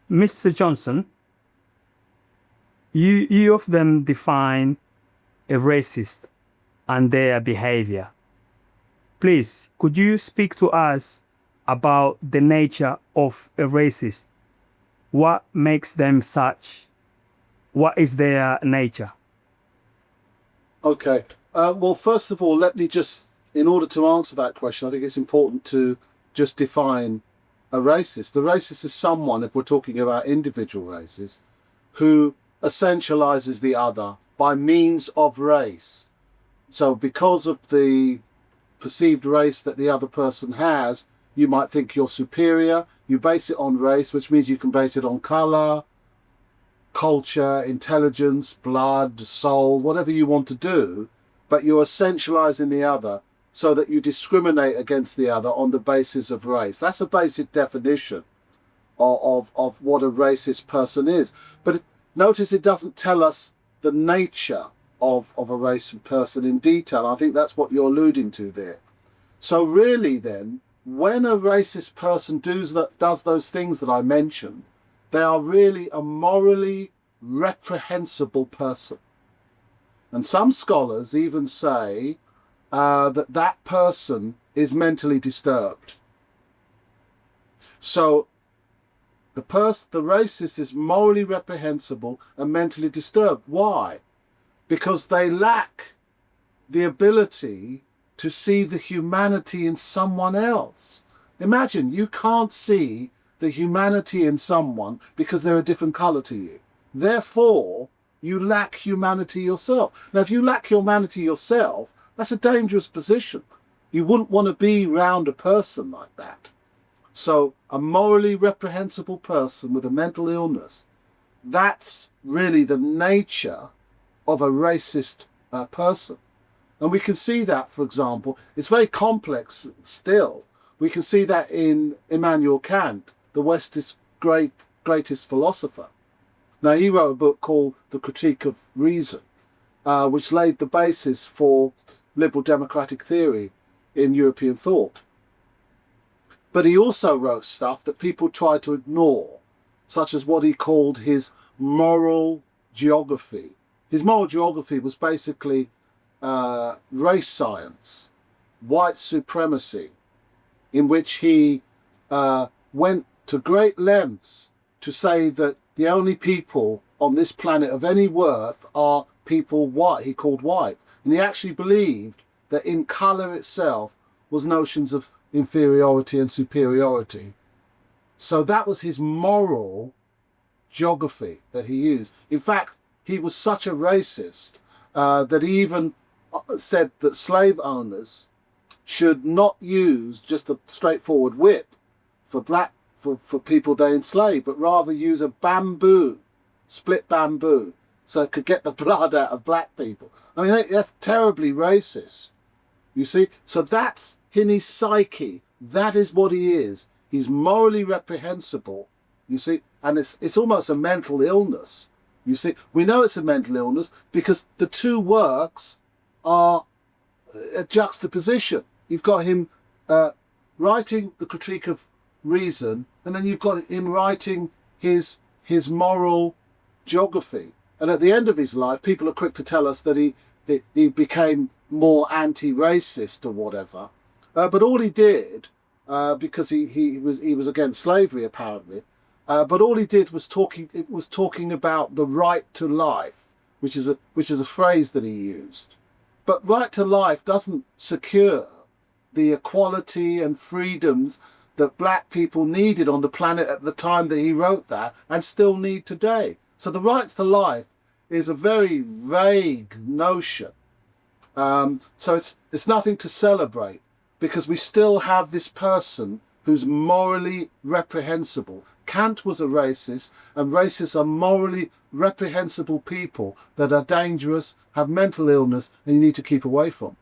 Mr. Johnson, you often define a racist and their behavior. Please, could you speak to us about the nature of a racist? What makes them such? What is their nature? Okay. Well, first of all, let me just, in order to answer that question, I think it's important to just define a racist. The racist is someone, if we're talking about individual races, who essentializes the other by means of race. So because of the perceived race that the other person has, you might think you're superior. You base it on race, which means you can base it on color, culture, intelligence, blood, soul, whatever you want to do, but you're essentializing the other so that you discriminate against the other on the basis of race. That's a basic definition of what a racist person is. But notice it doesn't tell us the nature of a racist person in detail. I think that's what you're alluding to there. So really then, when a racist person does those things that I mentioned, they are really a morally reprehensible person. And some scholars even say that person is mentally disturbed. So the racist is morally reprehensible and mentally disturbed. Why? Because they lack the ability to see the humanity in someone else. Imagine you can't see the humanity in someone because they're a different color to you. Therefore, you lack humanity yourself. Now, if you lack humanity yourself, that's a dangerous position. You wouldn't want to be around a person like that. So a morally reprehensible person with a mental illness, that's really the nature of a racist person. And we can see that, for example, it's very complex still. We can see that in Immanuel Kant, the West's greatest philosopher. Now, he wrote a book called The Critique of Reason, which laid the basis for liberal democratic theory in European thought. But he also wrote stuff that people try to ignore, such as what he called his moral geography. His moral geography was basically race science, white supremacy, in which he went to great lengths to say that the only people on this planet of any worth are people white, he called white. And he actually believed that in colour itself was notions of inferiority and superiority. So that was his moral geography that he used. In fact, he was such a racist that he even said that slave owners should not use just a straightforward whip for people they enslave, but rather use a split bamboo, so it could get the blood out of black people. I mean, that's terribly racist, you see. So that's in his psyche. That is what he is. He's morally reprehensible, you see, and it's almost a mental illness, you see. We know it's a mental illness because the two works are a juxtaposition. You've got him writing The Critique of Reason, and then you've got him writing his moral geography. And at the end of his life, people are quick to tell us that he became more anti-racist or whatever. But all he did, because he was against slavery apparently, but all he did was talking about the right to life, which is a phrase that he used. But right to life doesn't secure the equality and freedoms that black people needed on the planet at the time that he wrote that and still need today. So the right to life is a very vague notion. So it's nothing to celebrate because we still have this person who's morally reprehensible. Kant was a racist, and racists are morally reprehensible people that are dangerous, have mental illness, and you need to keep away from.